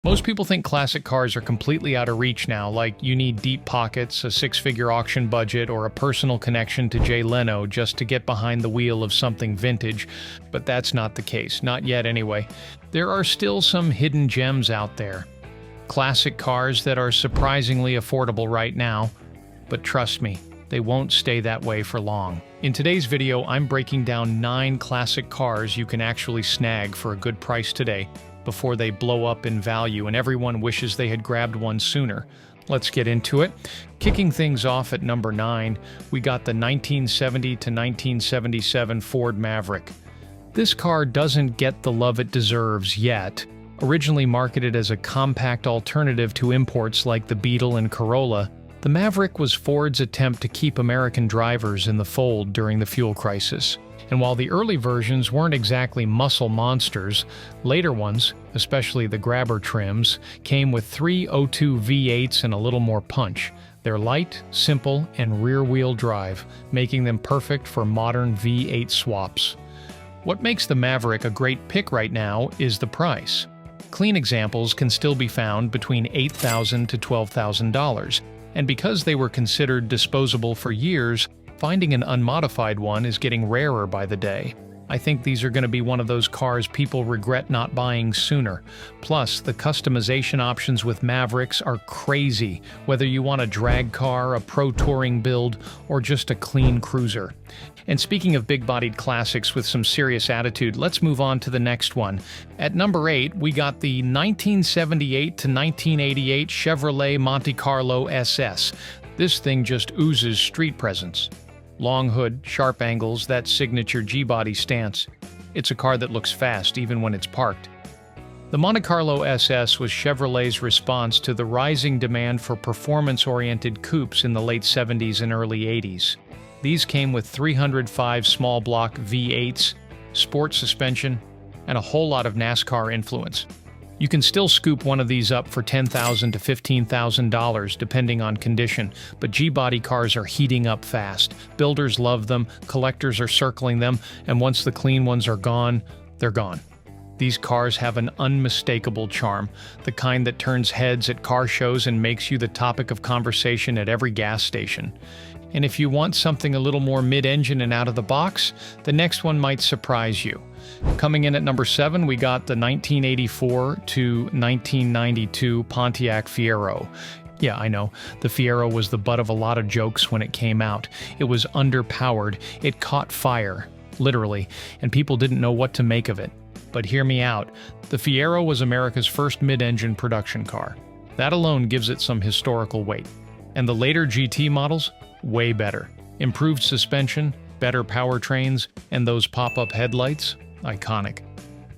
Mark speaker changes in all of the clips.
Speaker 1: Most people think classic cars are completely out of reach now, like you need deep pockets, a six-figure auction budget, or a personal connection to Jay Leno just to get behind the wheel of something vintage, but that's not the case, not yet anyway. There are still some hidden gems out there. Classic cars that are surprisingly affordable right now, but trust me, they won't stay that way for long. In today's video, I'm breaking down 9 classic cars you can actually snag for a good price today, before they blow up in value and everyone wishes they had grabbed one sooner. Let's get into it. Kicking things off at number 9, we got the 1970 to 1977 Ford Maverick. This car doesn't get the love it deserves yet. Originally marketed as a compact alternative to imports like the Beetle and Corolla, the Maverick was Ford's attempt to keep American drivers in the fold during the fuel crisis. And while the early versions weren't exactly muscle monsters, later ones, especially the grabber trims, came with 3 02 V8s and a little more punch. They're light, simple, and rear-wheel drive, making them perfect for modern V8 swaps. What makes the Maverick a great pick right now is the price. Clean examples can still be found between $8,000 to $12,000, and because they were considered disposable for years, finding an unmodified one is getting rarer by the day. I think these are going to be one of those cars people regret not buying sooner. Plus, the customization options with Mavericks are crazy, whether you want a drag car, a pro touring build, or just a clean cruiser. And speaking of big-bodied classics with some serious attitude, let's move on to the next one. At number 8, we got the 1978 to 1988 Chevrolet Monte Carlo SS. This thing just oozes street presence. Long hood, sharp angles, that signature G-body stance. It's a car that looks fast even when it's parked. The Monte Carlo SS was Chevrolet's response to the rising demand for performance-oriented coupes in the late 70s and early 80s. These came with 305 small block V8s, sport suspension, and a whole lot of NASCAR influence. You can still scoop one of these up for $10,000 to $15,000 depending on condition, but G-body cars are heating up fast. Builders love them, collectors are circling them, and once the clean ones are gone, they're gone. These cars have an unmistakable charm, the kind that turns heads at car shows and makes you the topic of conversation at every gas station. And if you want something a little more mid-engine and out of the box, the next one might surprise you. Coming in at number 7, we got the 1984 to 1992 Pontiac Fiero. Yeah, I know, the Fiero was the butt of a lot of jokes when it came out. It was underpowered, it caught fire, literally, and people didn't know what to make of it. But hear me out, the Fiero was America's first mid-engine production car. That alone gives it some historical weight. And the later GT models? Way better. Improved suspension, better powertrains, and those pop-up headlights? Iconic.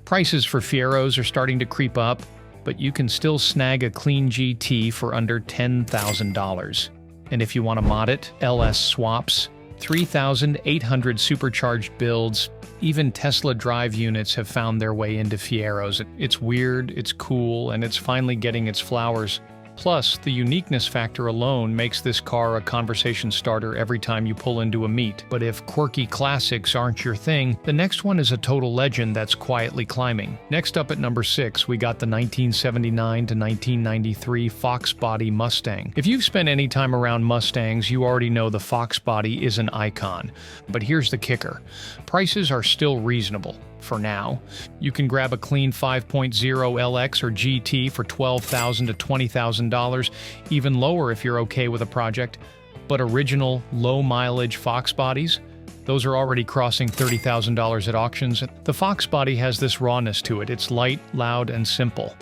Speaker 1: Prices for Fieros are starting to creep up, but you can still snag a clean GT for under $10,000. And if you want to mod it, LS swaps, 3,800 supercharged builds, even Tesla drive units have found their way into Fieros. It's weird, it's cool, and it's finally getting its flowers. Plus, the uniqueness factor alone makes this car a conversation starter every time you pull into a meet. But if quirky classics aren't your thing, the next one is a total legend that's quietly climbing. Next up at number 6, we got the 1979 to 1993 Foxbody Mustang. If you've spent any time around Mustangs, you already know the Foxbody is an icon. But here's the kicker. Prices are still reasonable. For now, you can grab a clean 5.0 LX or GT for $12,000 to $20,000, even lower if you're okay with a project. But original, low-mileage Fox bodies, those are already crossing $30,000 at auctions. The Fox body has this rawness to it. It's light, loud, and simple.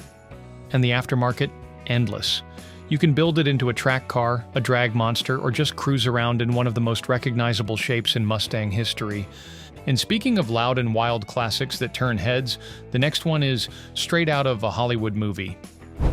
Speaker 1: And the aftermarket? Endless. You can build it into a track car, a drag monster, or just cruise around in one of the most recognizable shapes in Mustang history. And speaking of loud and wild classics that turn heads, the next one is straight out of a Hollywood movie.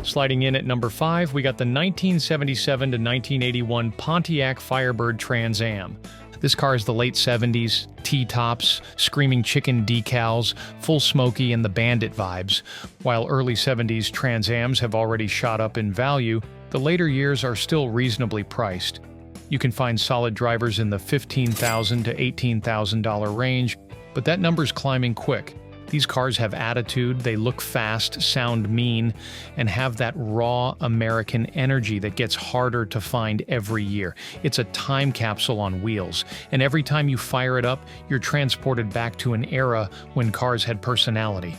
Speaker 1: Sliding in at number 5, we got the 1977 to 1981 Pontiac Firebird Trans Am. This car is the late 70s, T-tops, screaming chicken decals, full smoky, and the bandit vibes. While early 70s Trans Ams have already shot up in value, the later years are still reasonably priced. You can find solid drivers in the $15,000 to $18,000 range, but that number's climbing quick. These cars have attitude, they look fast, sound mean, and have that raw American energy that gets harder to find every year. It's a time capsule on wheels, and every time you fire it up, you're transported back to an era when cars had personality.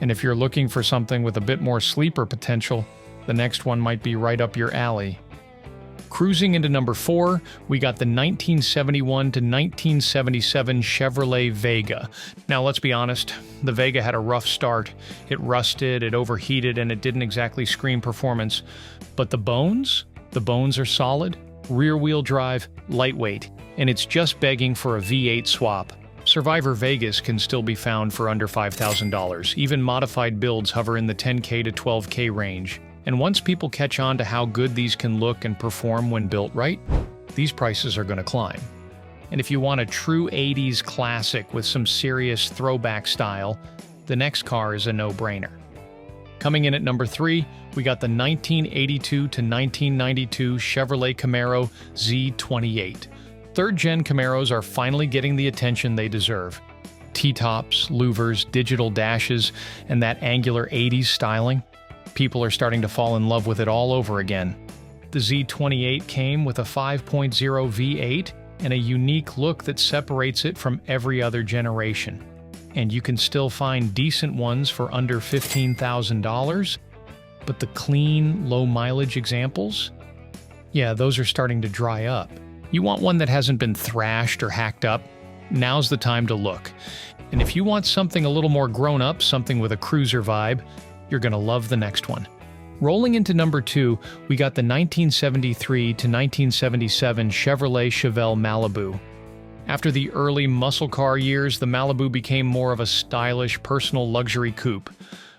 Speaker 1: And if you're looking for something with a bit more sleeper potential, the next one might be right up your alley. Cruising into number 4, we got the 1971 to 1977 Chevrolet Vega. Now let's be honest, the Vega had a rough start. It rusted, it overheated, and it didn't exactly scream performance. But the bones are solid, rear-wheel drive, lightweight, and it's just begging for a V8 swap. Survivor Vegas can still be found for under $5,000. Even modified builds hover in the $10K to $12K range. And once people catch on to how good these can look and perform when built right, these prices are going to climb. And if you want a true 80s classic with some serious throwback style, the next car is a no-brainer. Coming in at number 3, we got the 1982 to 1992 Chevrolet Camaro Z28. Third-gen Camaros are finally getting the attention they deserve. T-tops, louvers, digital dashes, and that angular 80s styling. People are starting to fall in love with it all over again. The Z28 came with a 5.0 V8 and a unique look that separates it from every other generation. And you can still find decent ones for under $15,000, but the clean, low-mileage examples? Yeah, those are starting to dry up. You want one that hasn't been thrashed or hacked up? Now's the time to look. And if you want something a little more grown-up, something with a cruiser vibe, you're going to love the next one. Rolling into number 2, we got the 1973 to 1977 Chevrolet Chevelle Malibu. After the early muscle car years, the Malibu became more of a stylish, personal luxury coupe.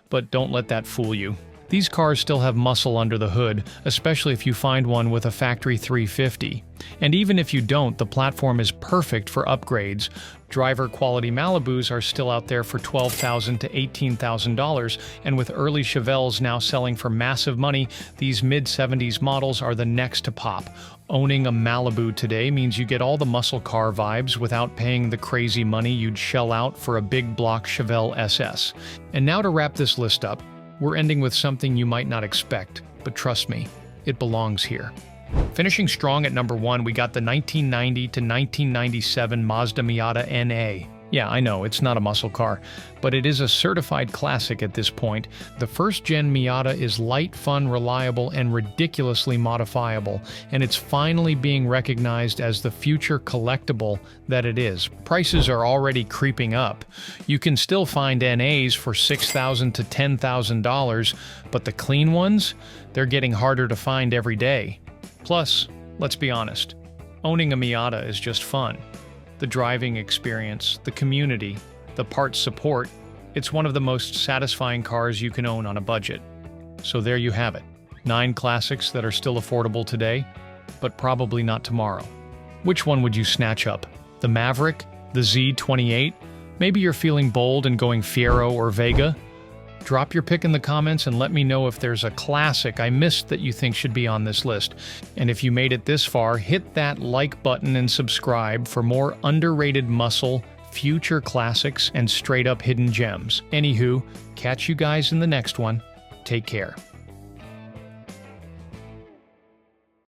Speaker 1: But don't let that fool you. These cars still have muscle under the hood, especially if you find one with a factory 350. And even if you don't, the platform is perfect for upgrades. Driver-quality Malibus are still out there for $12,000 to $18,000, and with early Chevelles now selling for massive money, these mid-70s models are the next to pop. Owning a Malibu today means you get all the muscle car vibes without paying the crazy money you'd shell out for a big block Chevelle SS. And now to wrap this list up, we're ending with something you might not expect, but trust me, it belongs here. Finishing strong at number 1, we got the 1990 to 1997 Mazda Miata NA. Yeah, I know, it's not a muscle car, but it is a certified classic at this point. The first-gen Miata is light, fun, reliable, and ridiculously modifiable, and it's finally being recognized as the future collectible that it is. Prices are already creeping up. You can still find NAs for $6,000 to $10,000, but the clean ones, they're getting harder to find every day. Plus, let's be honest, owning a Miata is just fun. The driving experience, the community, the parts support, it's one of the most satisfying cars you can own on a budget. So there you have it. 9 classics that are still affordable today, but probably not tomorrow. Which one would you snatch up? The Maverick? The Z28? Maybe you're feeling bold and going Fiero or Vega? Drop your pick in the comments and let me know if there's a classic I missed that you think should be on this list. And if you made it this far, hit that like button and subscribe for more underrated muscle, future classics, and straight-up hidden gems. Anywho, catch you guys in the next one. Take care.